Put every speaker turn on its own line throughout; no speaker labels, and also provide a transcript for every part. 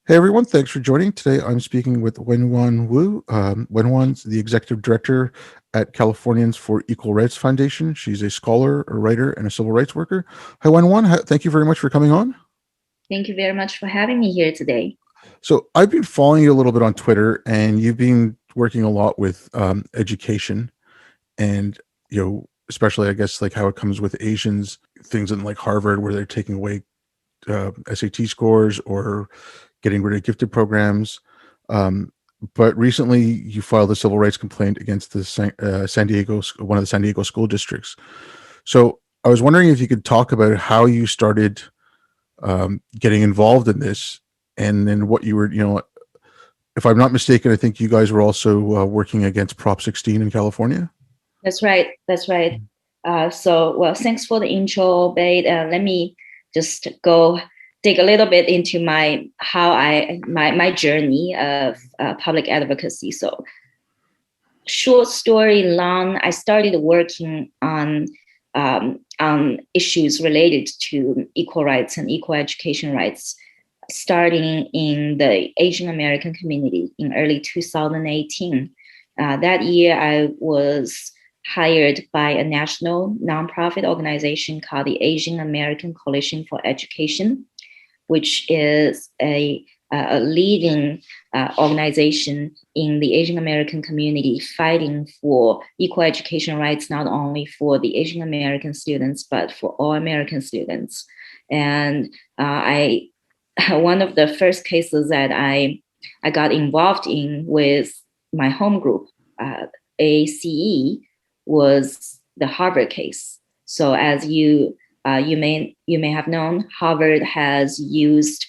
Hey everyone, thanks for joining. Today I'm speaking with Wenyuan Wu. Wenyuan's the executive director at Californians for Equal Rights Foundation. She's a scholar, a writer, and a civil rights worker. Hi Wenyuan, thank you very much for coming on.
Thank you very much for having me here today.
So I've been following you a little bit on Twitter, and you've been working a lot with education, and especially I guess like how it comes with Asians, things in like Harvard where they're taking away SAT scores or getting rid of gifted programs. Um, but recently, you filed a civil rights complaint against the San Diego, one of the San Diego school districts. So I was wondering if you could talk about how you started getting involved in this, and then what you were, if I'm not mistaken, I think you guys were also working against Prop 16 in California.
That's right. That's right. Well, thanks for the intro, Bade. Let me just go dig a little bit into my journey of public advocacy. So, short story long, I started working on issues related to equal rights and equal education rights, starting in the Asian American community in early 2018. That year, I was hired by a national nonprofit organization called the Asian American Coalition for Education, which is a leading organization in the Asian American community fighting for equal education rights, not only for the Asian American students, but for all American students. And I one of the first cases that I got involved in with my home group, ACE, was the Harvard case. So as you may have known, Harvard has used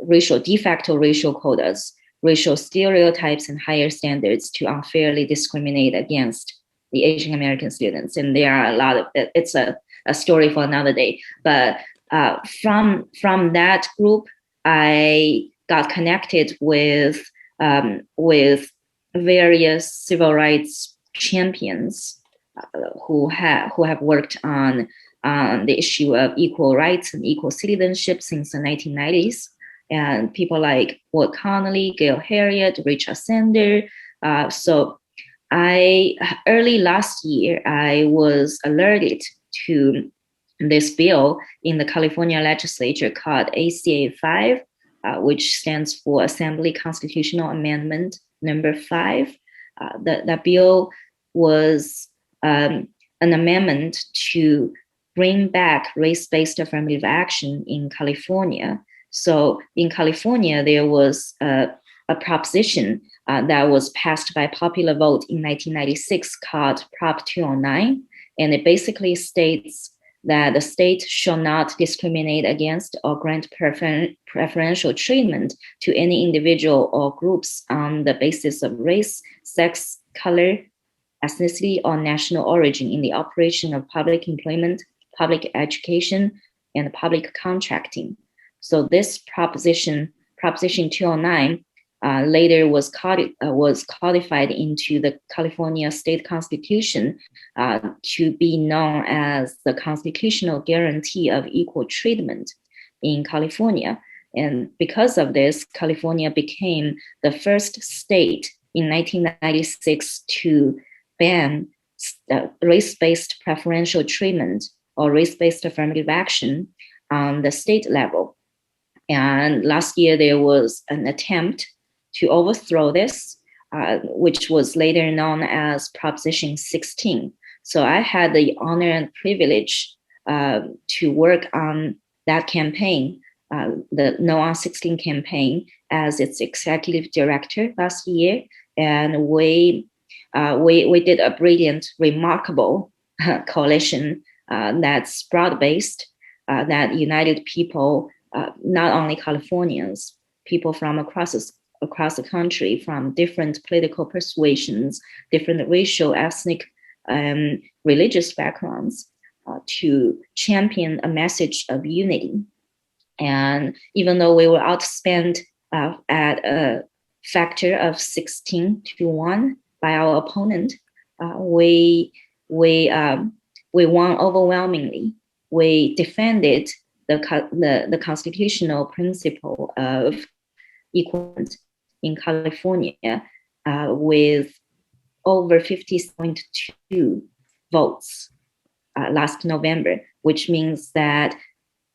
racial de facto racial quotas, racial stereotypes, and higher standards to unfairly discriminate against the Asian American students. And there are a lot of it's a story for another day. But from that group, I got connected with various civil rights champions who have worked on the issue of equal rights and equal citizenship since the 1990s. And people like Walt Connolly, Gail Harriet, Richard Sander. So I early last year, I was alerted to this bill in the California legislature called ACA 5, which stands for Assembly Constitutional Amendment number 5. That bill was an amendment to bring back race-based affirmative action in California. So in California, there was a proposition that was passed by popular vote in 1996 called Prop 209. And it basically states that the state shall not discriminate against or grant preferential treatment to any individual or groups on the basis of race, sex, color, ethnicity, or national origin in the operation of public employment, public education, and public contracting. So this Proposition 209, later was codified into the California state constitution to be known as the constitutional guarantee of equal treatment in California. And because of this, California became the first state in 1996 to ban race-based preferential treatment or race-based affirmative action on the state level. And last year, there was an attempt to overthrow this, which was later known as Proposition 16. So I had the honor and privilege to work on that campaign, the No on 16 campaign, as its executive director last year. And we did a brilliant, remarkable coalition that's broad-based, that united people, not only Californians, people from across the country, from different political persuasions, different racial, ethnic, religious backgrounds, to champion a message of unity. And even though we were outspent at a factor of 16-1 by our opponent, we won overwhelmingly. We defended the constitutional principle of equal in California with over 50.2 votes last November, which means that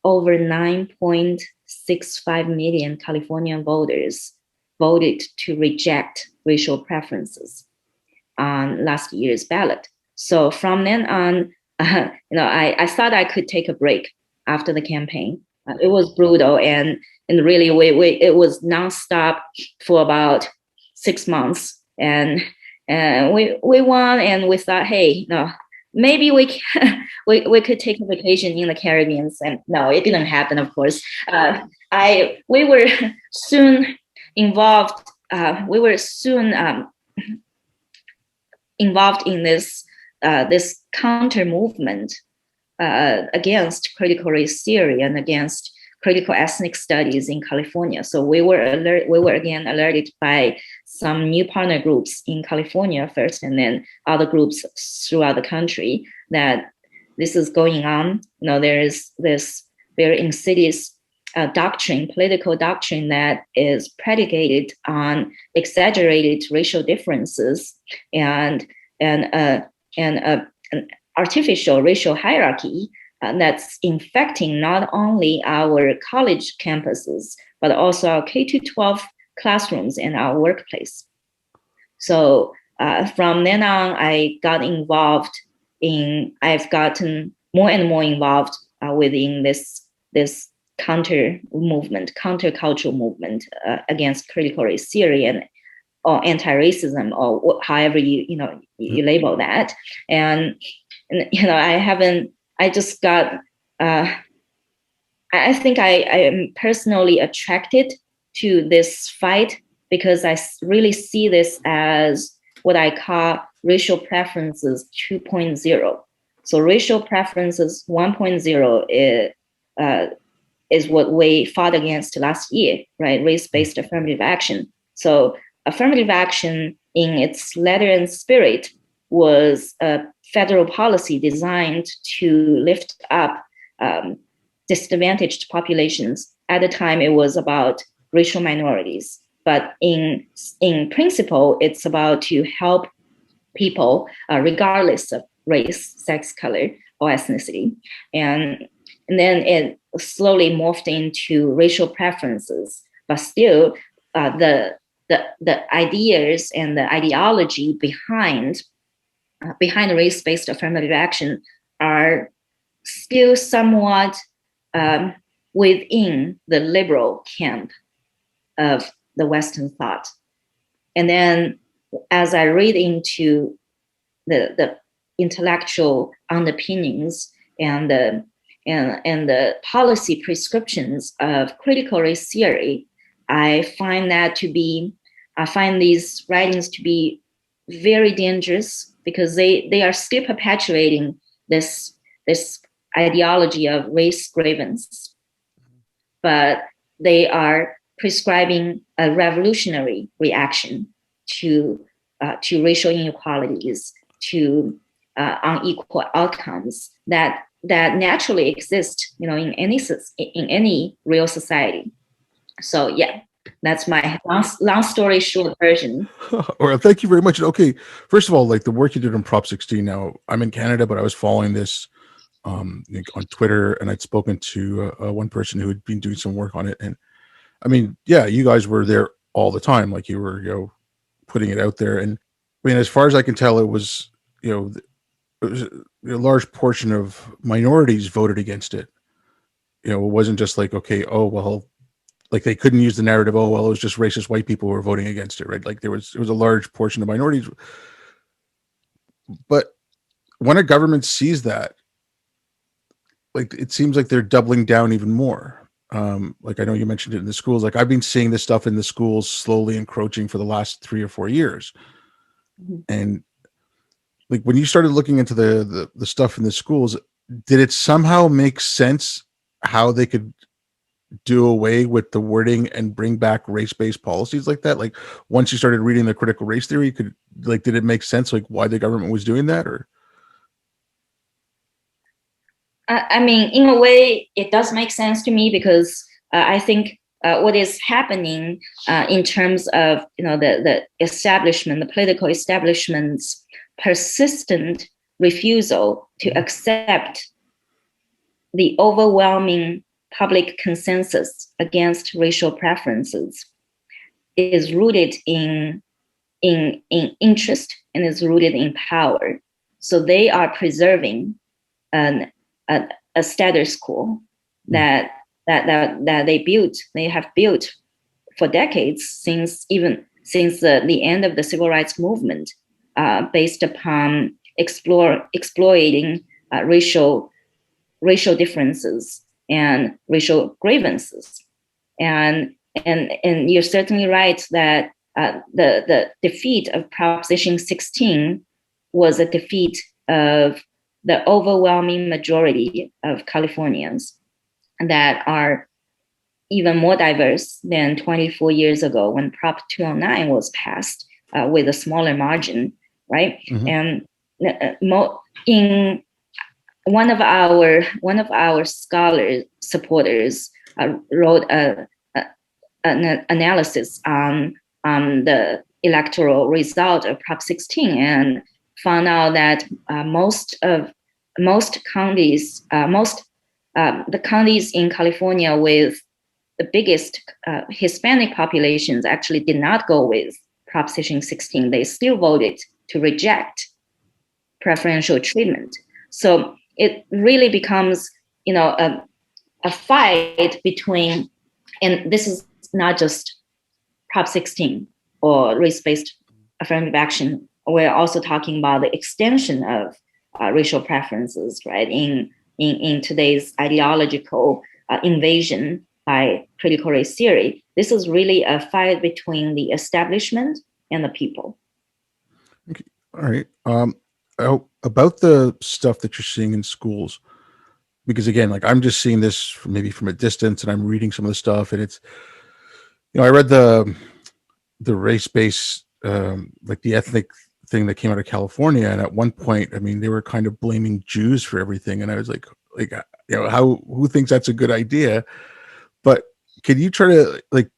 over 9.65 million Californian voters voted to reject racial preferences on last year's ballot. So from then on, I thought I could take a break after the campaign. It was brutal, and really, it was nonstop for about 6 months, and we won, and we thought, hey, no, maybe we we could take a vacation in the Caribbean, and no, it didn't happen. Of course, we were soon involved. We were soon involved in this counter movement against critical race theory and against critical ethnic studies in California. So we were again alerted by some new partner groups in California first, and then other groups throughout the country, that this is going on. There is this very insidious political doctrine that is predicated on exaggerated racial differences and an artificial racial hierarchy that's infecting not only our college campuses, but also our K-12 classrooms and our workplace. So from then on, I've gotten more and more involved within this countercultural movement against critical race theory or anti-racism, or however you label that. And I think I am personally attracted to this fight because I really see this as what I call racial preferences 2.0. So racial preferences 1.0 is what we fought against last year, right? Race-based affirmative action. So affirmative action in its letter and spirit was a federal policy designed to lift up disadvantaged populations. At the time, it was about racial minorities. But in principle, it's about to help people regardless of race, sex, color, or ethnicity. And then it slowly morphed into racial preferences. But still, the ideas and the ideology behind race-based affirmative action are still somewhat within the liberal camp of the Western thought. And then as I read into the intellectual underpinnings and the policy prescriptions of critical race theory, I find these writings to be very dangerous because they are still perpetuating this ideology of race grievance, but they are prescribing a revolutionary reaction to racial inequalities, to unequal outcomes that naturally exist, in any real society. So yeah, that's my long story short version.
All right, thank you very much. Okay, first of all, like the work you did on Prop 16. Now, I'm in Canada, but I was following this on Twitter, and I'd spoken to one person who had been doing some work on it. And I mean, yeah, you guys were there all the time, like you were, putting it out there. And I mean, as far as I can tell, it was, it was a large portion of minorities voted against it. It wasn't just like, okay, oh well, like they couldn't use the narrative, oh well, it was just racist white people who were voting against it, right? Like it was a large portion of minorities. But when a government sees that, like it seems like they're doubling down even more. Like I know you mentioned it in the schools. Like I've been seeing this stuff in the schools slowly encroaching for the last 3 or 4 years. Mm-hmm. And like when you started looking into the stuff in the schools, did it somehow make sense how they could do away with the wording and bring back race-based policies like that? Like once you started reading the critical race theory, did it make sense like why the government was doing that? Or
I mean, in a way, it does make sense to me because I think what is happening in terms of the establishment, the political establishment's persistent refusal to accept the overwhelming public consensus against racial preferences is rooted in interest and is rooted in power. So they are preserving a status quo that they have built for decades since the end of the civil rights movement, based upon exploiting racial differences and racial grievances. And you're certainly right that the defeat of Proposition 16 was a defeat of the overwhelming majority of Californians that are even more diverse than 24 years ago when Prop 209 was passed with a smaller margin, right? Mm-hmm. And in one of our scholar supporters wrote an analysis on the electoral result of Prop 16 and found out that most counties, the counties in California with the biggest Hispanic populations actually did not go with Proposition 16. They still voted to reject preferential treatment. So it really becomes, a fight between, and this is not just Prop 16 or race-based affirmative action. We're also talking about the extension of racial preferences, right? In today's ideological invasion by critical race theory, this is really a fight between the establishment and the people.
Okay. All right. About the stuff that you're seeing in schools, because again, like I'm just seeing this maybe from a distance, and I'm reading some of the stuff, and it's, I read the race-based, like the ethnic thing that came out of California, and at one point, I mean, they were kind of blaming Jews for everything, and I was like, who thinks that's a good idea? But can you try to, like,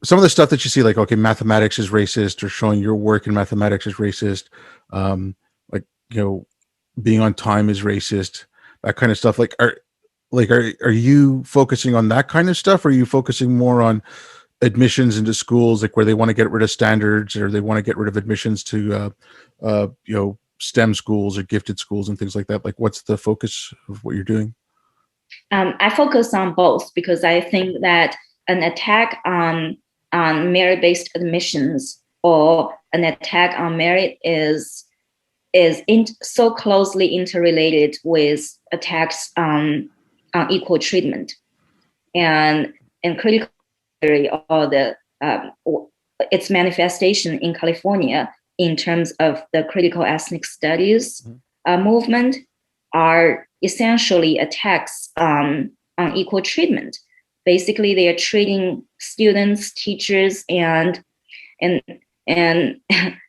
some of the stuff that you see, like, okay, mathematics is racist, or showing your work in mathematics is racist, like, being on time is racist, that kind of stuff. Like, are you focusing on that kind of stuff, or are you focusing more on admissions into schools, like where they want to get rid of standards, or they want to get rid of admissions to STEM schools or gifted schools and things like that? Like, what's the focus of what you're doing?
I focus on both because I think that an attack on merit-based admissions or an attack on merit is so closely interrelated with attacks on equal treatment and critical theory, or its manifestation in California in terms of the critical ethnic studies movement are essentially attacks on equal treatment. Basically, they are treating students, teachers, and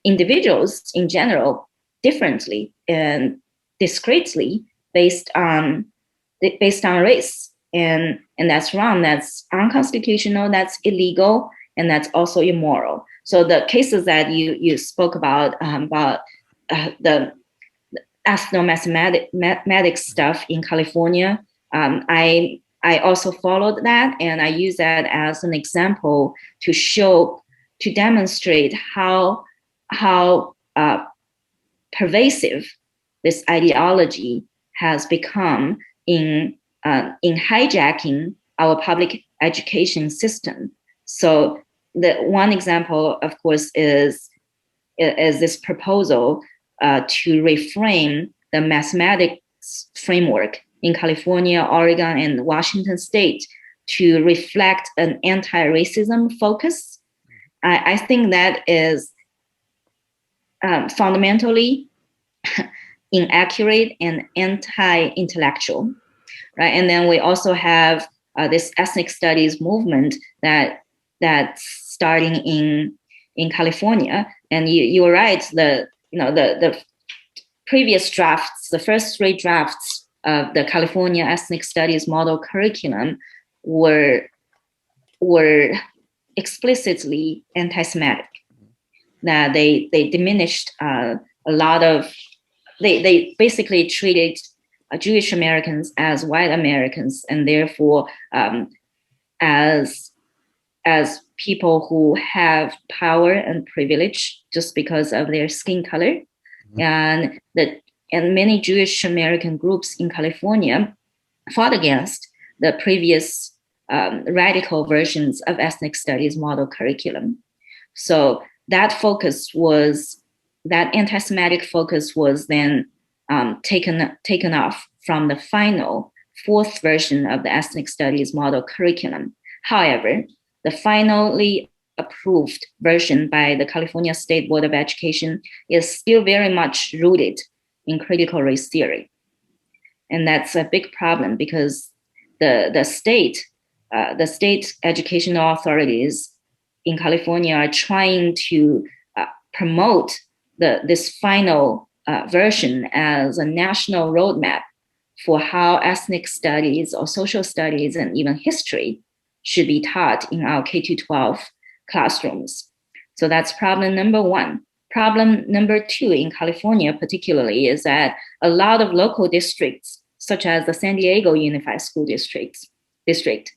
individuals in general differently and discreetly based on race, and that's wrong. That's unconstitutional. That's illegal, and that's also immoral. So the cases that you spoke about the ethnomathematics stuff in California, I also followed that, and I use that as an example to demonstrate how pervasive this ideology has become in hijacking our public education system. So the one example, of course, is this proposal to reframe the mathematics framework in California, Oregon, and Washington State to reflect an anti-racism focus. I think that is fundamentally inaccurate and anti-intellectual, right? And then we also have this ethnic studies movement that's starting in California. And you were right. The previous drafts, the first three drafts of the California ethnic studies model curriculum were explicitly anti-Semitic. That they diminished a lot of, they basically treated Jewish Americans as white Americans, and therefore as people who have power and privilege just because of their skin color. And many Jewish American groups in California fought against the previous radical versions of ethnic studies model curriculum. So that anti-Semitic focus was then taken off from the final fourth version of the ethnic studies model curriculum. However, the finally approved version by the California State Board of Education is still very much rooted in critical race theory. And that's a big problem because the state educational authorities in California are trying to promote this final version as a national roadmap for how ethnic studies or social studies and even history should be taught in our K-12 classrooms. So that's problem number one. Problem number two in California particularly is that a lot of local districts, such as the San Diego Unified School District,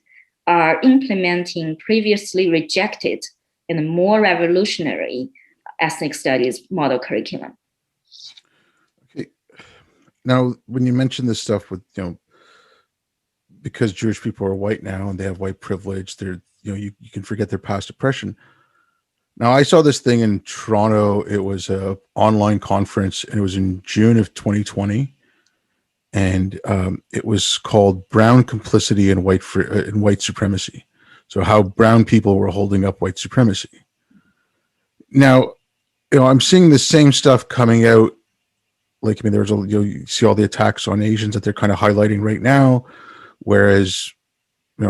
are implementing previously rejected and more revolutionary ethnic studies model curriculum.
Okay. Now, when you mention this stuff with, because Jewish people are white now and they have white privilege, they're, you can forget their past oppression. Now, I saw this thing in Toronto. It was an online conference, and it was in June of 2020. And it was called Brown Complicity in White Supremacy. So how brown people were holding up white supremacy. Now, I'm seeing the same stuff coming out. Like, there's you see all the attacks on Asians that they're kind of highlighting right now, whereas,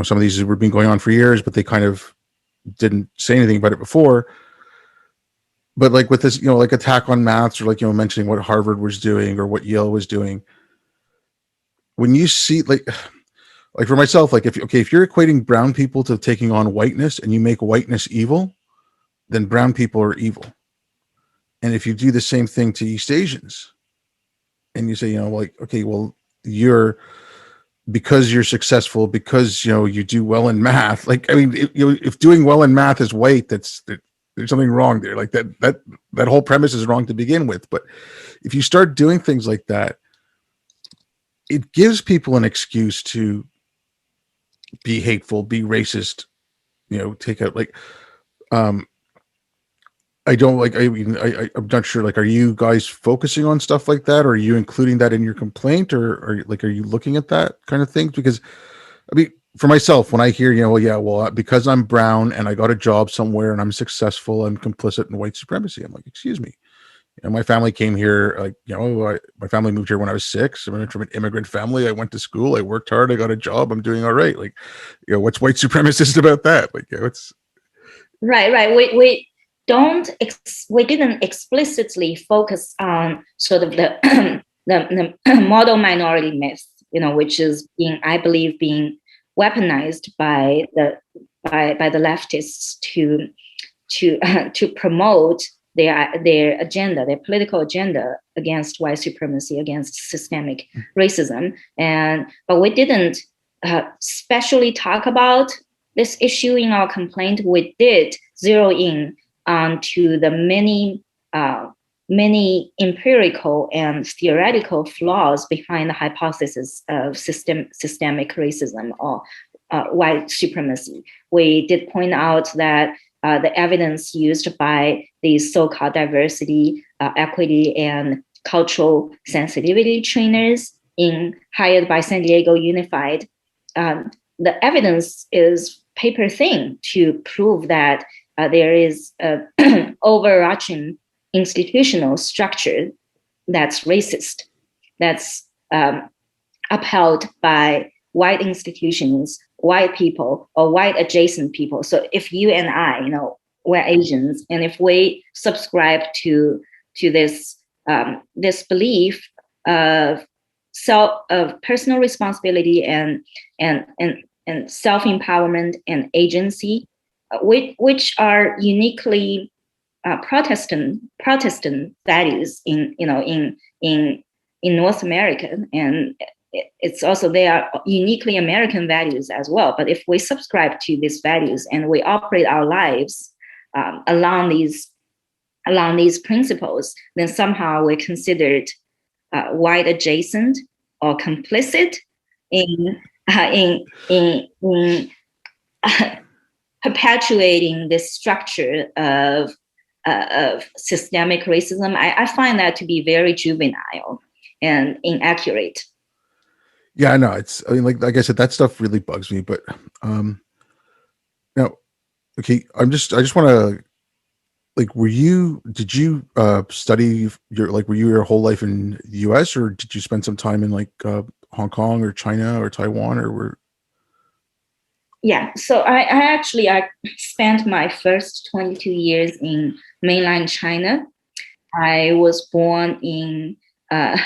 some of these have been going on for years, but they kind of didn't say anything about it before. But like with this, like attack on maths, or like, mentioning what Harvard was doing or what Yale was doing. When you see like for myself, like if you're equating brown people to taking on whiteness and you make whiteness evil, then brown people are evil. And if you do the same thing to East Asians and you say, okay, well, because you're successful, because, you do well in math, like, if doing well in math is white, there's something wrong there. Like that whole premise is wrong to begin with. But if you start doing things like that, it gives people an excuse to be hateful, be racist, take out I don't like, I'm not sure, like, are you guys focusing on stuff like that? Or are you including that in your complaint, or are you looking at that kind of thing? Because for myself, when I hear, because I'm brown and I got a job somewhere and I'm successful, I'm complicit in white supremacy. I'm like, excuse me. My family came here, my family moved here when I was 6. I'm from an immigrant family. I went to school. I worked hard. I got a job. I'm doing all right. Like, what's white supremacist about that? Like, it's
right. We didn't explicitly focus on sort of the the model minority myth, which is I believe being weaponized by the leftists to promote their agenda, their political agenda against white supremacy, against systemic racism. But we didn't specially talk about this issue in our complaint. We did zero in onto the many empirical and theoretical flaws behind the hypothesis of systemic racism or white supremacy. We did point out that the evidence used by these so-called diversity, equity, and cultural sensitivity trainers hired by San Diego Unified, the evidence is paper thin to prove that there is an overarching institutional structure that's racist, that's upheld by white institutions, white people, or white adjacent people. So if you and I, we're Asians, and if we subscribe to this this belief of of personal responsibility and self-empowerment and agency, which are uniquely Protestant values in North America, and it's also, they are uniquely American values as well. But if we subscribe to these values and we operate our lives along these principles, then somehow we're considered white adjacent or complicit in perpetuating this structure of systemic racism. I find that to be very juvenile and inaccurate.
Yeah, I know. I mean, like I said, that stuff really bugs me. But now, okay, I just want to, like, did you study were you your whole life in the US, or did you spend some time in like Hong Kong or China or Taiwan, or were?
Yeah, so I spent my first 22 years in mainland China. I was born in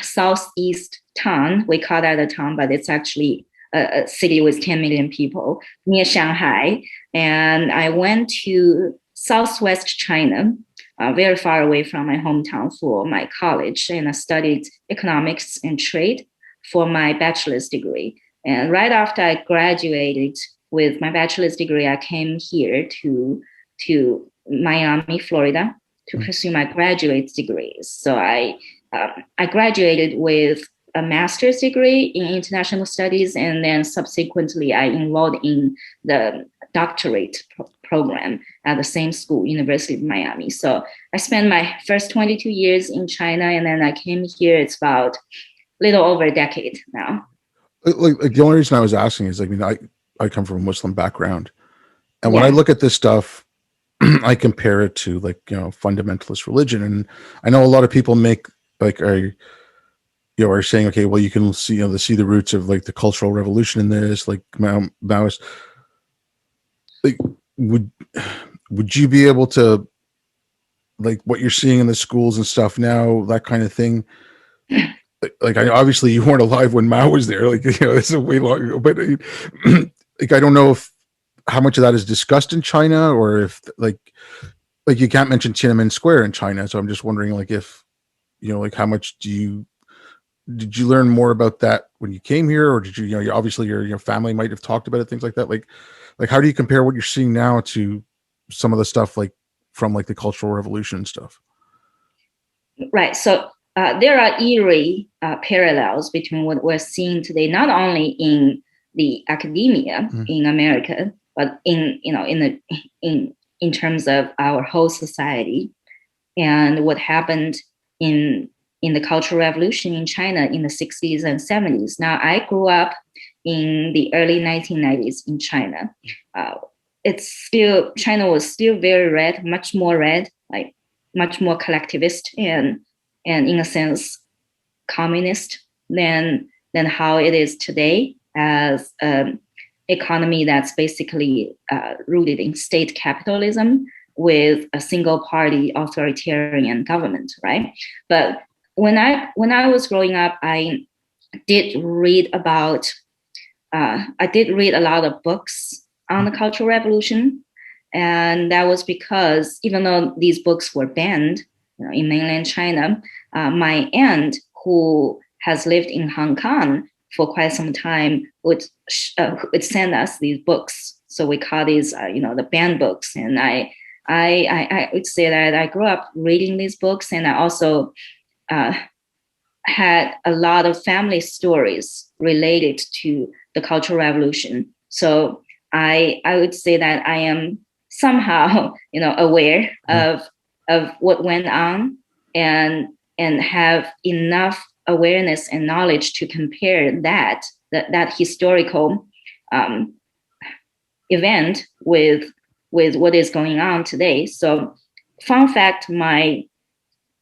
southeast town. We call that a town, but it's actually a city with 10 million people near Shanghai. And I went to southwest China, very far away from my hometown, for my college. And I studied economics and trade for my bachelor's degree. And right after I graduated with my bachelor's degree, I came here to Miami, Florida, to pursue my graduate degrees. So I graduated with a master's degree in international studies, and then subsequently I enrolled in the doctorate program at the same school, University of Miami. So I spent my first 22 years in China, and then I came here. It's about a little over a decade now.
Like the only reason I was asking is, like, I mean, I come from a Muslim background, and when I
Yeah.
look at this stuff, I compare it to, like, fundamentalist religion, and I know a lot of people make like are saying, okay, well, you can see see the roots of like the Cultural Revolution in this, like Maoist. Like, would you be able to, like, what you're seeing in the schools and stuff now, that kind of thing? Like, obviously you weren't alive when Mao was there. Like, this is way long ago, but like, I don't know if how much of that is discussed in China, or if like you can't mention Tiananmen Square in China. So I'm just wondering, like, if like, how much did you learn more about that when you came here, or did you obviously your family might have talked about it, things like that. Like how do you compare what you're seeing now to some of the stuff, like, from like the Cultural Revolution stuff?
Right. So there are eerie parallels between what we're seeing today, not only in the academia in America, but in terms of our whole society, and what happened in the Cultural Revolution in China in the 60s and 70s. Now, I grew up in the early 1990s in China. China was still very red, much more red, like much more collectivist and in a sense communist than how it is today, as an economy that's basically rooted in state capitalism with a single party authoritarian government, right? But when I was growing up, I did read a lot of books on the Cultural Revolution, and that was because even though these books were banned in mainland China, my aunt, who has lived in Hong Kong for quite some time, would send us these books. So we call these, the banned books. And I would say that I grew up reading these books, and I also had a lot of family stories related to the Cultural Revolution. So I would say that I am somehow, aware of what went on, and have enough awareness and knowledge to compare that historical event with what is going on today. So, fun fact: my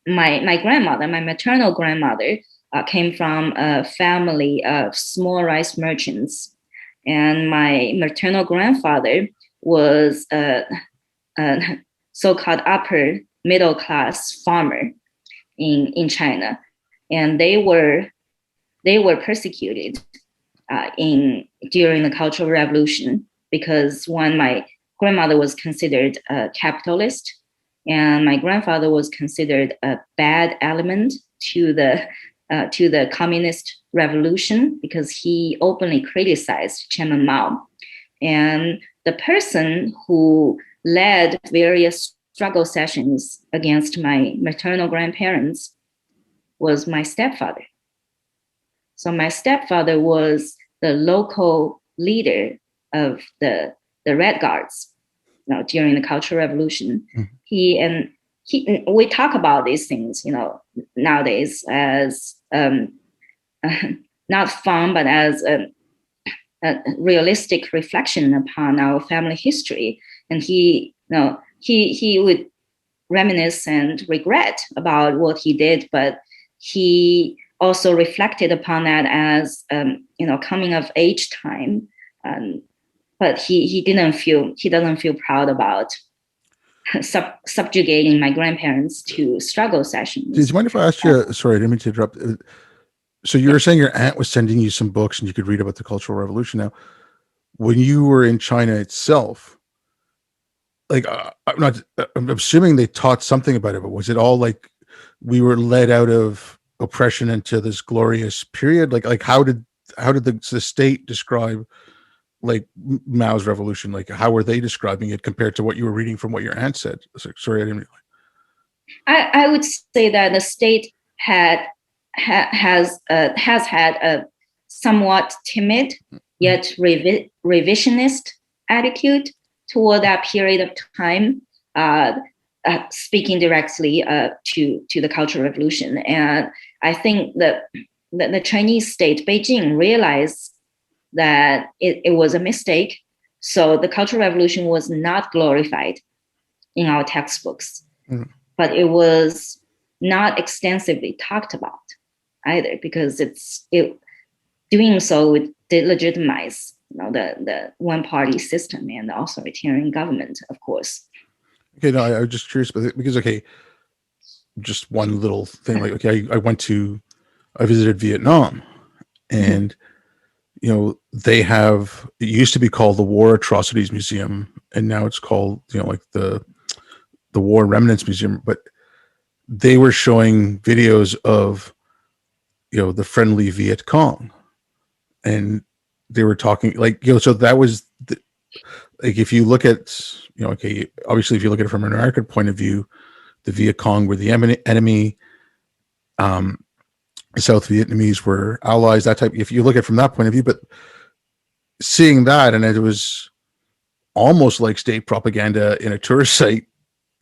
grandmother, my maternal grandmother, came from a family of small rice merchants, and my maternal grandfather was a so-called upper middle class farmer in China, and they were they were persecuted during the Cultural Revolution, because my grandmother was considered a capitalist, and my grandfather was considered a bad element to the communist revolution, because he openly criticized Chairman Mao. And the person who led various struggle sessions against my maternal grandparents was my stepfather. So my stepfather was the local leader of the Red Guards, during the Cultural Revolution. Mm-hmm. We talk about these things, nowadays as not fun, but as a realistic reflection upon our family history. And he would reminisce and regret about what he did, but he also reflected upon that as coming of age time. But he doesn't feel proud about subjugating my grandparents to struggle sessions.
Do you mind if I ask you? Sorry, I didn't mean to interrupt. So you were saying your aunt was sending you some books and you could read about the Cultural Revolution. Now, when you were in China itself, like I'm assuming they taught something about it, but was it all like we were led out of oppression into this glorious period? Like how did the state describe like Mao's revolution? Like how were they describing it compared to what you were reading from what your aunt said? Sorry, I didn't realize.
I would say that the state has had a somewhat timid yet revisionist attitude toward that period of time, speaking directly to the Cultural Revolution. And I think that the Chinese state, Beijing, realized that it was a mistake. So the Cultural Revolution was not glorified in our textbooks, but it was not extensively talked about either, because doing so would delegitimize the one-party system and the authoritarian government, of course.
Okay, no, I was just curious because just one little thing. Like, okay, I visited Vietnam, and they have, it used to be called the War Atrocities Museum, and now it's called like the War Remnants Museum. But they were showing videos of the friendly Viet Cong, and they were talking like so that was like, if you look at okay, obviously if you look at it from an American point of view, the Viet Cong were the enemy. South Vietnamese were allies, that type. If you look at it from that point of view, but seeing that, and it was almost like state propaganda in a tourist site,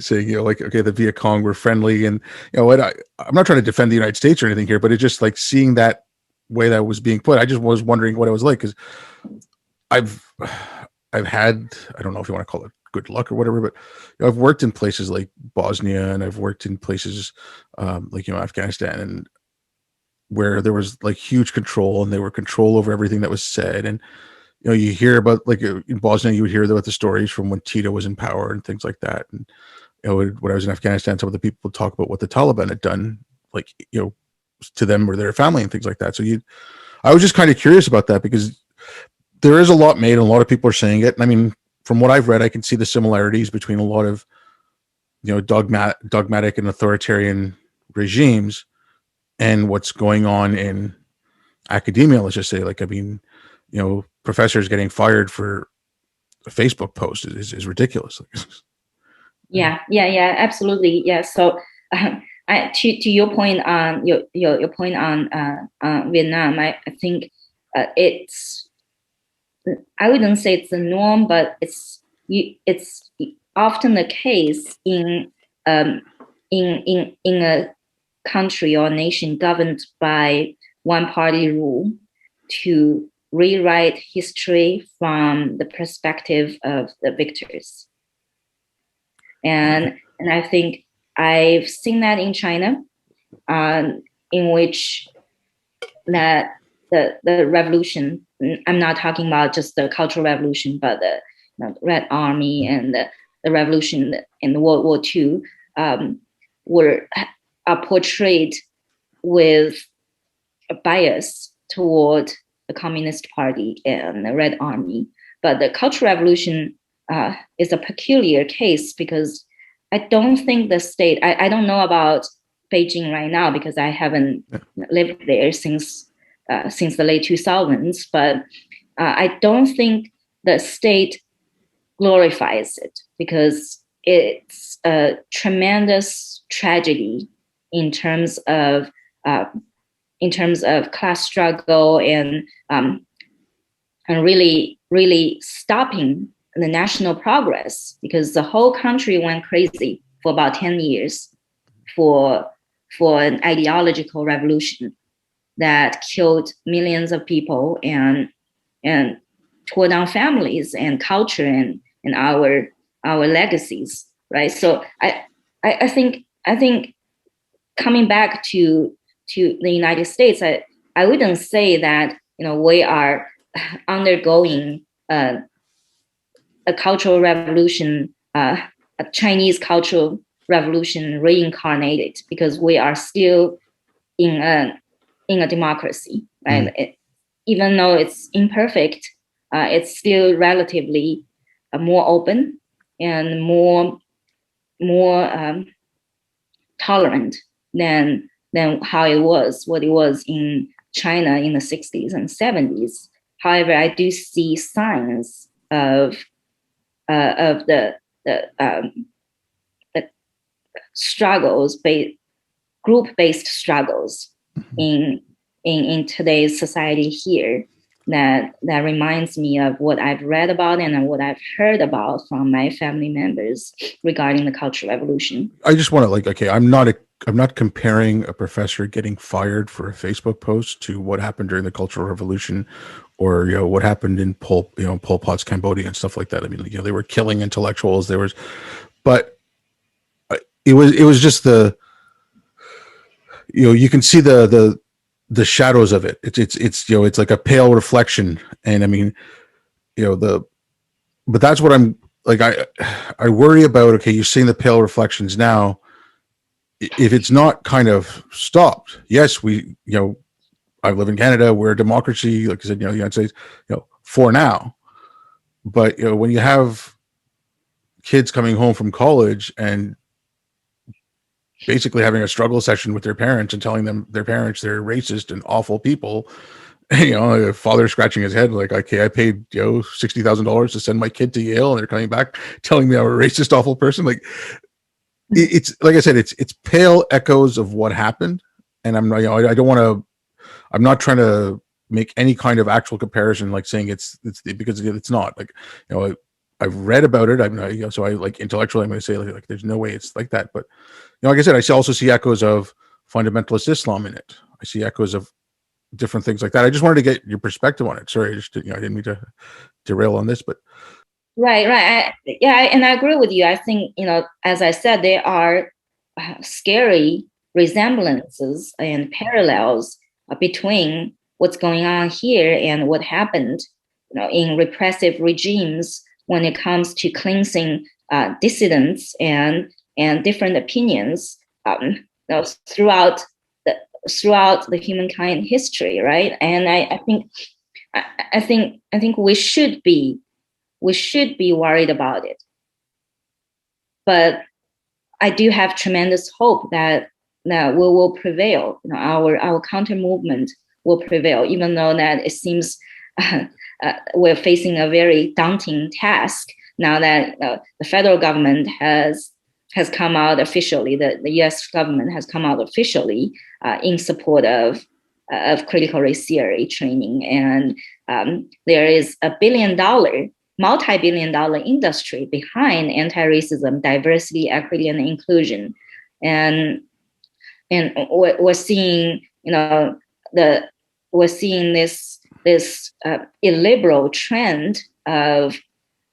saying like, okay, the Viet Cong were friendly, and what I'm not trying to defend the United States or anything here, but it's just like seeing that way that was being put. I just was wondering what it was like, because I've had, I don't know if you want to call it good luck or whatever, but I've worked in places like Bosnia, and I've worked in places like Afghanistan, and where there was like huge control, and they were control over everything that was said. And you hear about, like in Bosnia, you would hear about the stories from when Tito was in power and things like that. And when I was in Afghanistan, some of the people would talk about what the Taliban had done, like to them or their family and things like that. So I was just kind of curious about that, because there is a lot made and a lot of people are saying it. And I mean, from what I've read, I can see the similarities between a lot of dogmatic and authoritarian regimes and what's going on in academia. Let's just say, like, I mean, professors getting fired for a Facebook post is ridiculous.
Yeah, absolutely. Yeah. So to your point on your point on Vietnam, I think it's, I wouldn't say it's the norm, but it's often the case in a country or nation governed by one party rule to rewrite history from the perspective of the victors. And I think I've seen that in China, in which that the revolution, I'm not talking about just the Cultural Revolution, but the Red Army and the revolution in the World War II are portrayed with a bias toward the Communist Party and the Red Army. But the Cultural Revolution is a peculiar case because I don't think the state, I don't know about Beijing right now because I haven't lived there since the late 2000s, but I don't think the state glorifies it because it's a tremendous tragedy in terms of class struggle and really stopping the national progress, because the whole country went crazy for about 10 years for an ideological revolution that killed millions of people and tore down families and culture and our legacies, right? So I think coming back to the United States, I wouldn't say that we are undergoing a cultural revolution, a Chinese cultural revolution reincarnated, because we are still in a democracy, right? Even though it's imperfect, it's still relatively more open and more tolerant than what it was in China in the 60s and 70s. However, I do see signs of the struggles, group-based struggles in today's society here that reminds me of what I've read about and what I've heard about from my family members regarding the Cultural Revolution.
I just want to I'm not comparing a professor getting fired for a Facebook post to what happened during the Cultural Revolution, or what happened in Pol Pot's Cambodia and stuff like that. I mean, they were killing intellectuals. But it was just you can see the shadows of it. It's like a pale reflection, and I mean, but that's what I'm like. I worry about. Okay, you're seeing the pale reflections now. If it's not kind of stopped, yes, I live in Canada. We're a democracy, like I said, the United States, for now. But when you have kids coming home from college and basically having a struggle session with their parents and telling them their parents they're racist and awful people, a father scratching his head like, okay, I paid $60,000 to send my kid to Yale, and they're coming back telling me I'm a racist, awful person. Like, it's like I said, it's pale echoes of what happened, and I'm I don't want to. I'm not trying to make any kind of actual comparison, like saying it's because it's not. Like, I've read about it. So I like intellectually, I'm going to say like there's no way it's like that. But like I said, I also see echoes of fundamentalist Islam in it. I see echoes of different things like that. I just wanted to get your perspective on it. Sorry, I didn't mean to derail on this, but
right. And I agree with you. I think as I said, there are scary resemblances and parallels between what's going on here and what happened, in repressive regimes when it comes to cleansing dissidents and different opinions throughout the humankind history, right? And I think we should be worried about it, but I do have tremendous hope that we will prevail. Our counter movement will prevail, even though that it seems we're facing a very daunting task now that the federal government has come out officially. The U.S. government has come out officially in support of critical race theory training, and there is a multi-billion-dollar industry behind anti-racism, diversity, equity, and inclusion, and we're seeing this illiberal trend of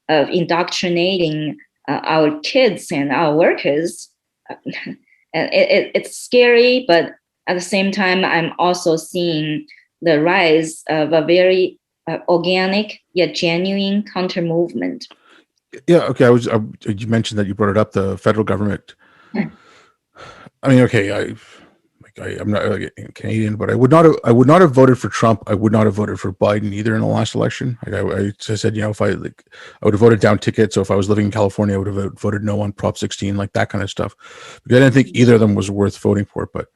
indoctrinating our kids and our workers. It's scary, but at the same time, I'm also seeing the rise of a very organic yet genuine counter movement.
Yeah, okay. You mentioned that you brought it up, the federal government.
Yeah.
I mean, okay, I'm not Canadian, but I would not have voted for Trump. I would not have voted for Biden either in the last election. I said, if I would have voted down tickets. So if I was living in California, I would have voted no on Prop 16, like that kind of stuff. Because I didn't think either of them was worth voting for. But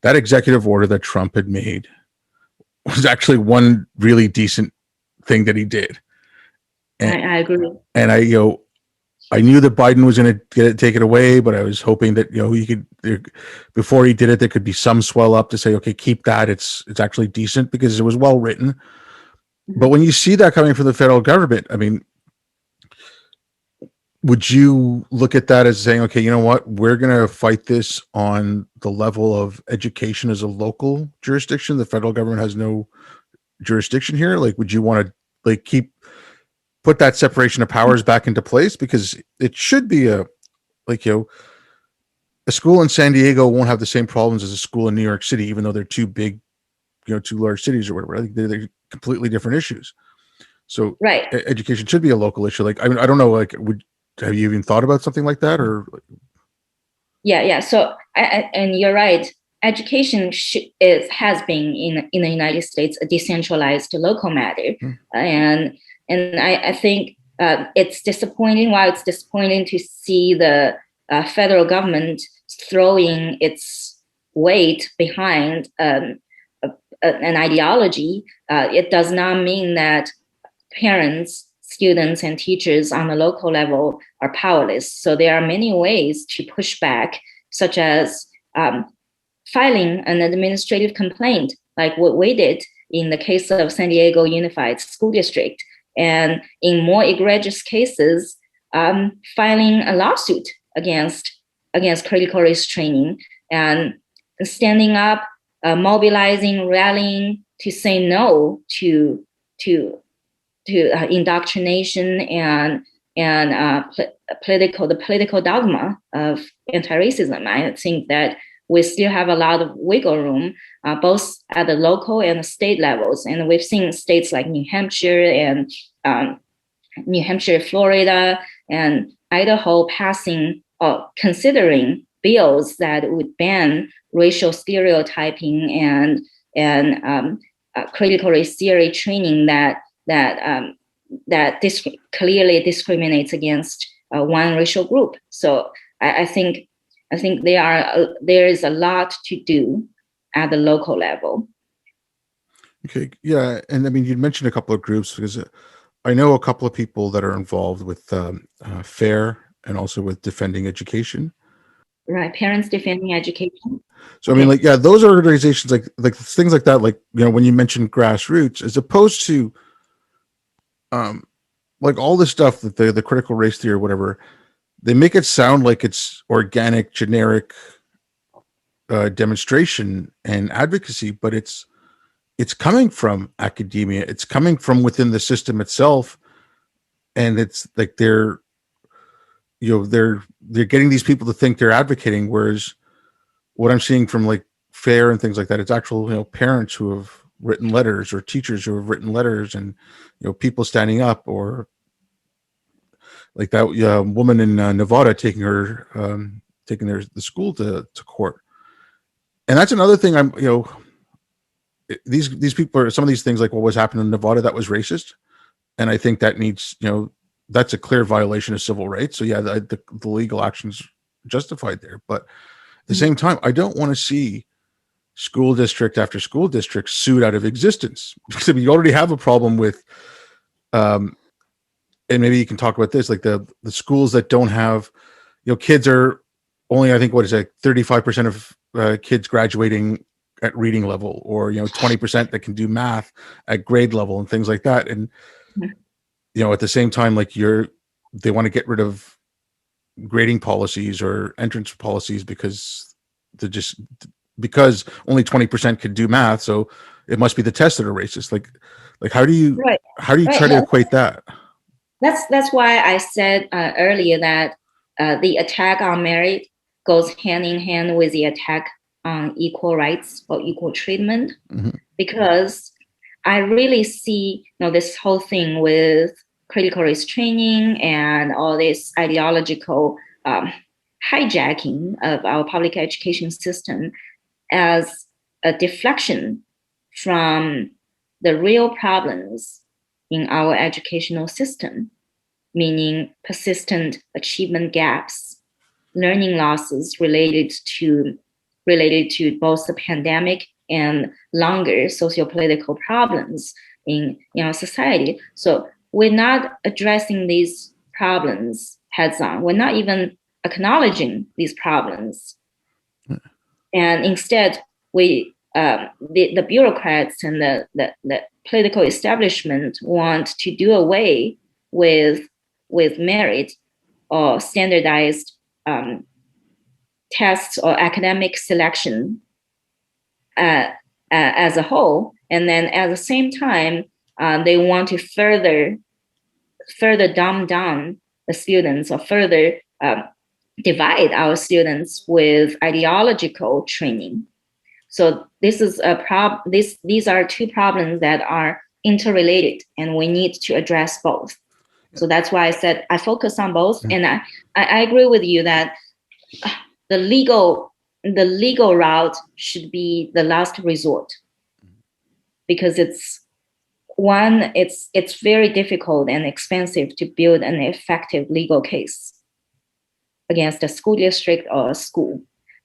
that executive order that Trump had made was actually one really decent thing that he did.
And I agree.
And I knew that Biden was going to take it away, but I was hoping that he could, before he did it, there could be some swell up to say, okay, keep that. It's actually decent because it was well written. Mm-hmm. But when you see that coming from the federal government, I mean, would you look at that as saying, okay, you know what, we're going to fight this on the level of education as a local jurisdiction? The federal government has no jurisdiction here. Like, would you want to put that separation of powers back into place? Because it should be a school in San Diego won't have the same problems as a school in New York City, even though they're two big, two large cities or whatever. I think they're completely different issues. So
right.
Education should be a local issue. Like, I mean, I don't know, have you even thought about something like that? Or
yeah. So and you're right. Education has been in the United States a decentralized local matter, and I think it's disappointing. While it's disappointing to see the federal government throwing its weight behind an ideology, it does not mean that parents, students, and teachers on the local level are powerless. So there are many ways to push back, such as filing an administrative complaint, like what we did in the case of San Diego Unified School District. And in more egregious cases, filing a lawsuit against critical race training and standing up, mobilizing, rallying to say no to indoctrination and the political dogma of anti-racism. I think that we still have a lot of wiggle room, both at the local and the state levels. And we've seen states like New Hampshire, Florida, and Idaho passing or considering bills that would ban racial stereotyping and critical race theory training that clearly discriminates against one racial group. So I think there is a lot to do at the local level.
Okay, yeah, and I mean, you mentioned a couple of groups because I know a couple of people that are involved with FAIR and also with Defending Education.
Right, Parents Defending Education.
So okay. I mean, those are organizations like things like that. Like, when you mentioned grassroots, as opposed to all this stuff that the critical race theory or whatever, they make it sound like it's organic, generic demonstration and advocacy, but it's coming from academia. It's coming from within the system itself, and it's like they're getting these people to think they're advocating, whereas what I'm seeing from like FAIR and things like that, it's actual parents who have written letters or teachers who have written letters, and people standing up, or like that woman in Nevada taking the school to court. And that's another thing. These people are, some of these things, like what was happening in Nevada, that was racist, and I think that needs, that's a clear violation of civil rights. So yeah, the legal action's justified there, but at the same time, I don't want to see school district after school district sued out of existence, because you already have a problem with and maybe you can talk about this, like the schools that don't have, kids are only, I think, 35% of kids graduating at reading level, or 20% that can do math at grade level and things like that. And at the same time, like they want to get rid of grading policies or entrance policies because only 20% could do math, so it must be the tests that are racist. Like how do you try to equate that?
That's why I said earlier that the attack on merit goes hand in hand with the attack on equal rights or equal treatment, because I really see this whole thing with critical race training and all this ideological hijacking of our public education system as a deflection from the real problems in our educational system, meaning persistent achievement gaps, learning losses related to both the pandemic and longer sociopolitical problems in our society. So we're not addressing these problems heads on. We're not even acknowledging these problems. And instead, the bureaucrats and the political establishment want to do away with merit or standardized tests or academic selection as a whole, and then at the same time, they want to further dumb down the students or further divide our students with ideological training. So this is a these are two problems that are interrelated, and we need to address both. So that's why I said I focus on both, and I agree with you that the legal route should be the last resort, because it's very difficult and expensive to build an effective legal case against a school district or a school.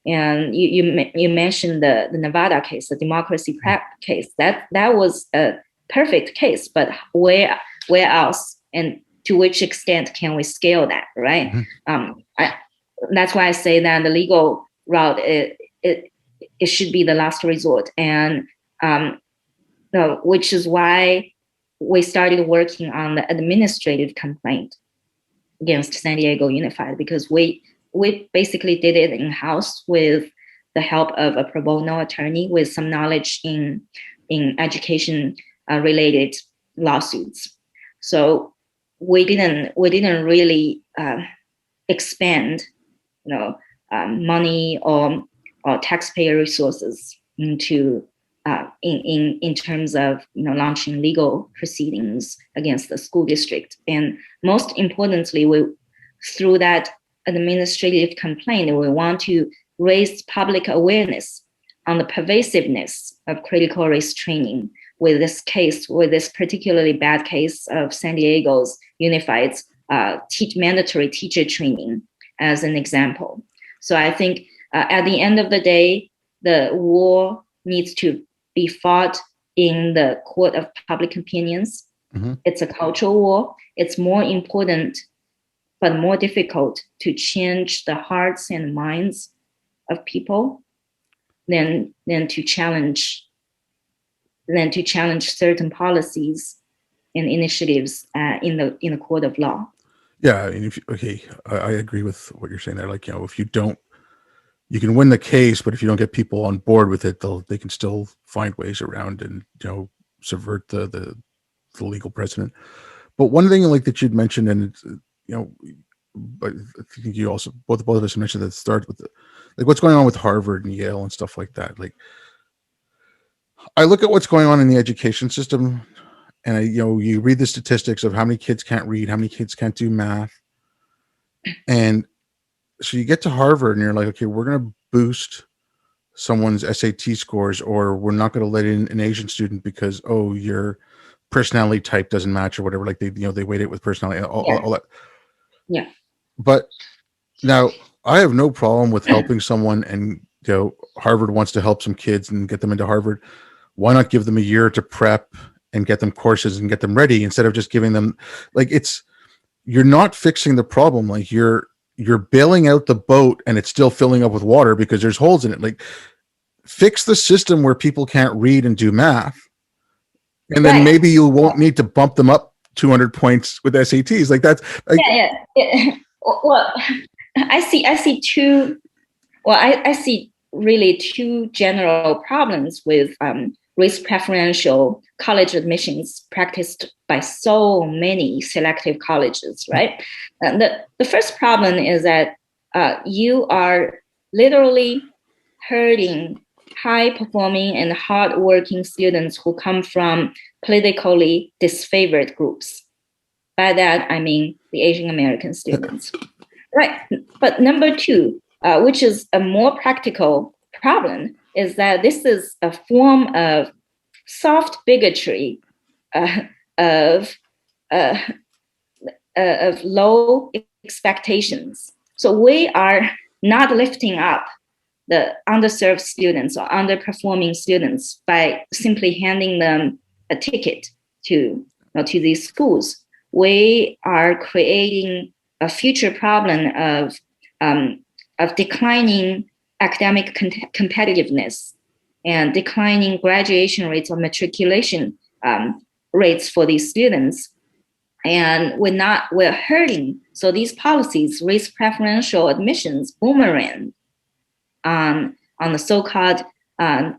And you mentioned the Nevada case, the democracy prep case. That was a perfect case, but where else and to which extent can we scale that, right? That's why I say that the legal route it should be the last resort, and which is why we started working on the administrative complaint against San Diego Unified, because we basically did it in-house with the help of a pro bono attorney with some knowledge in education related lawsuits. So we didn't really expend money or taxpayer resources into in terms of launching legal proceedings against the school district. And most importantly, through that administrative complaint, we want to raise public awareness on the pervasiveness of critical race training with this particularly bad case of San Diego's Unified mandatory teacher training as an example. So I think at the end of the day, the war needs to be fought in the court of public opinions. It's a cultural war. It's more important but more difficult to change the hearts and minds of people than to challenge certain policies and initiatives in the court of law.
Yeah, I mean, I agree with what you're saying there. Like, if you don't, you can win the case, but if you don't get people on board with it, they can still find ways around and subvert the legal precedent. But one thing like that you'd mentioned, and but I think you also both of us mentioned that it starts with like what's going on with Harvard and Yale and stuff like that. Like, I look at what's going on in the education system, and you read the statistics of how many kids can't read, how many kids can't do math, and so you get to Harvard and you're like, okay, we're going to boost someone's SAT scores, or we're not going to let in an Asian student because your personality type doesn't match or whatever. Like they weight it with personality, all that.
Yeah.
But now I have no problem with helping someone, and Harvard wants to help some kids and get them into Harvard. Why not give them a year to prep and get them courses and get them ready instead of just giving them you're not fixing the problem. Like you're bailing out the boat and it's still filling up with water because there's holes in it. Like, fix the system where people can't read and do math, and then maybe you won't need to bump them up 200 points with SATs. Like that's
yeah. Well, I see two. Well, I see really two general problems with race preferential college admissions practiced by so many selective colleges, right? And the first problem is that you are literally hurting high-performing and hard-working students who come from politically disfavored groups. By that, I mean the Asian American students. Right. But number two, which is a more practical problem, is that this is a form of soft bigotry, uh, of uh, of low expectations. So we are not lifting up the underserved students or underperforming students by simply handing them a ticket to these schools. We are creating a future problem of declining academic competitiveness and declining graduation rates or matriculation rates for these students. And we're hurting. So these policies, race preferential admissions, boomerang on the so-called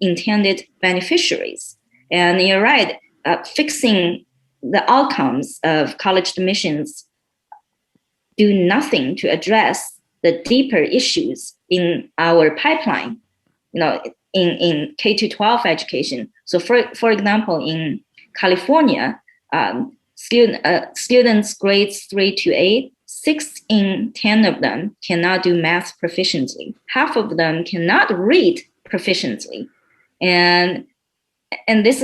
intended beneficiaries. And you're right, fixing the outcomes of college admissions do nothing to address the deeper issues in our pipeline, in K-12 education. So for example, in California, students grades 3 to 8, 6 in 10 of them cannot do math proficiently. Half of them cannot read proficiently. And this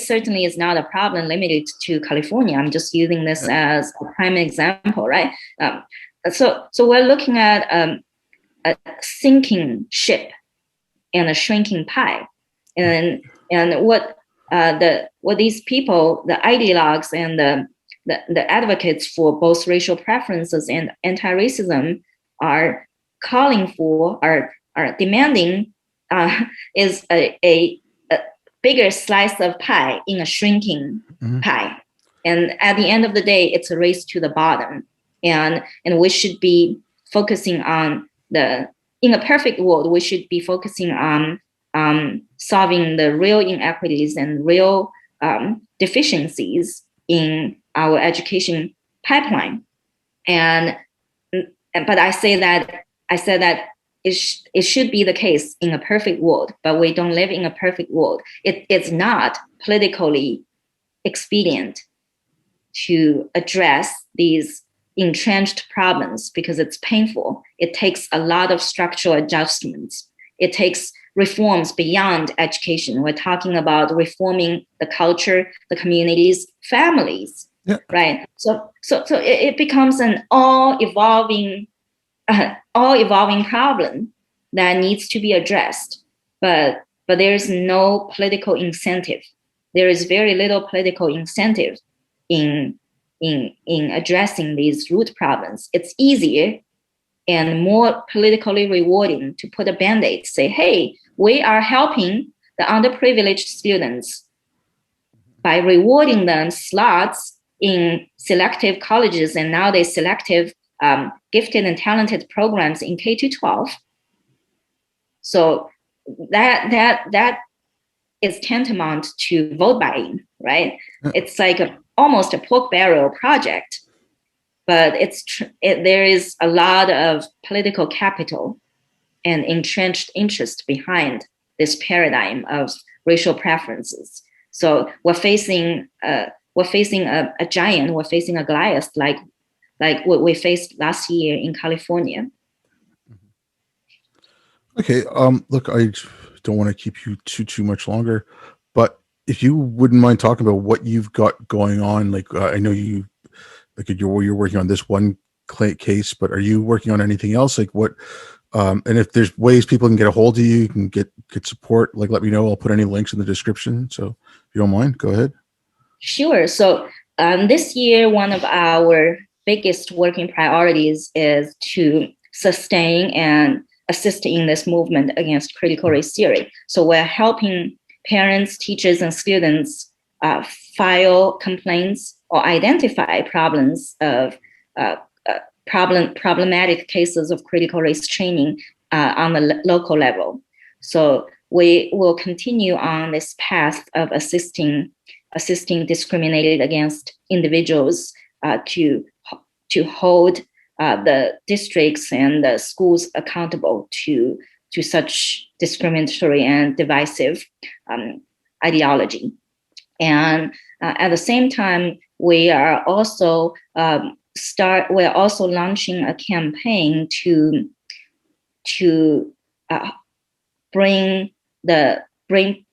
certainly is not a problem limited to California. I'm just using this as a prime example, right? So we're looking at a sinking ship and a shrinking pie, and what these people, the ideologues and the advocates for both racial preferences and anti-racism are calling for, are demanding, is a bigger slice of pie in a shrinking pie. And at the end of the day, it's a race to the bottom. And we should be focusing on in a perfect world, we should be focusing on solving the real inequities and real deficiencies in our education pipeline. But I said that it should be the case in a perfect world, but we don't live in a perfect world. It's not politically expedient to address these entrenched problems because it's painful. It takes a lot of structural adjustments. It takes reforms beyond education. We're talking about reforming the culture, the communities, families, right? So it becomes an all evolving problem that needs to be addressed. But there is no political incentive. There is very little political incentive in addressing these root problems. It's easier and more politically rewarding to put a Band-Aid, say, hey, we are helping the underprivileged students by rewarding them slots in selective colleges, and now they selective gifted and talented programs in K-12. So that is tantamount to vote buying, right? It's like almost a pork barrel project, but there is a lot of political capital and entrenched interest behind this paradigm of racial preferences. So we're facing a giant, we're facing a Goliath like what we faced last year in California.
Okay. Look, I don't want to keep you too much longer, but if you wouldn't mind talking about what you've got going on, like I know you're working on this one case, but are you working on anything else? Like what? And if there's ways people can get a hold of you, you can get support, like let me know. I'll put any links in the description. So if you don't mind, go ahead.
Sure. So this year, one of our biggest working priorities is to sustain and assist in this movement against critical race theory. So we're helping parents, teachers, and students file complaints or identify problems of problematic cases of critical race training on the local level. So we will continue on this path of assisting discriminated against individuals to hold the districts and the schools accountable to such discriminatory and divisive ideology. And at the same time, we are also we're also launching a campaign to bring bring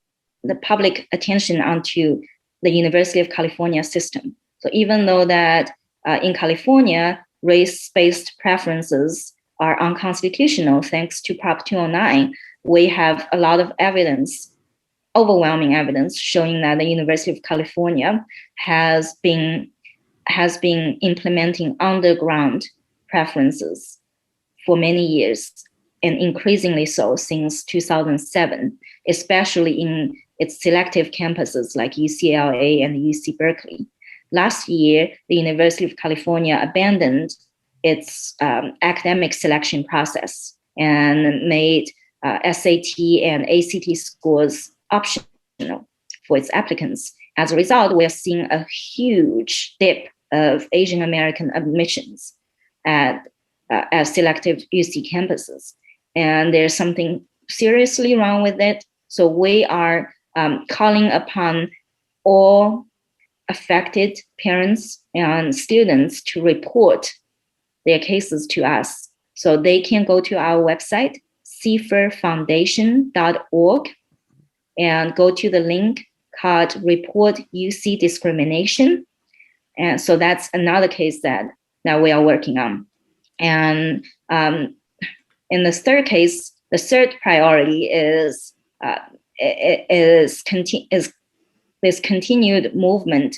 the public attention onto the University of California system. So even though that in California, race-based preferences are unconstitutional thanks to Prop 209, we have a lot of evidence, overwhelming evidence, showing that the University of California has been implementing underground preferences for many years, and increasingly so since 2007, especially in its selective campuses like UCLA and UC Berkeley. Last year, the University of California abandoned its academic selection process and made SAT and ACT scores optional for its applicants. As a result, we're seeing a huge dip of Asian American admissions at selective UC campuses. And there's something seriously wrong with it. So we are calling upon all affected parents and students to report their cases to us. So they can go to our website, cferfoundation.org, and go to the link called Report UC Discrimination. And so that's another case that we are working on. And in the third case, the third priority is this continued movement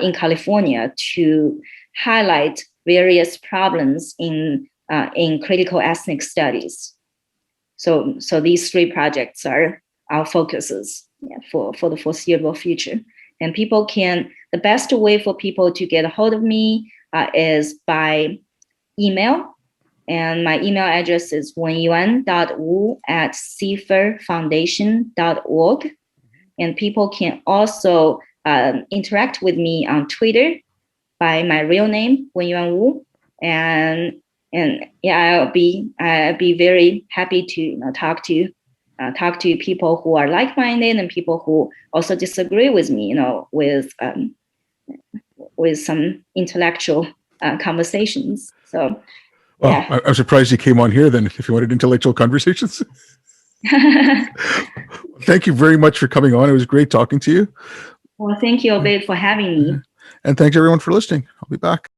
in California to highlight various problems in critical ethnic studies. So these three projects are our focuses for the foreseeable future. And the best way for people to get a hold of me is by email. And my email address is wenyuan.wu@cferfoundation.org. And people can also interact with me on Twitter by my real name, Wenyuan Wu. And yeah, I'll be very happy to talk to people who are like-minded and people who also disagree with me, with some intellectual conversations. So,
well,
yeah.
I'm surprised you came on here then, if you wanted intellectual conversations. Thank you very much for coming on. It was great talking to you.
Well, thank you, Obed, for having me.
And thanks everyone for listening. I'll be back.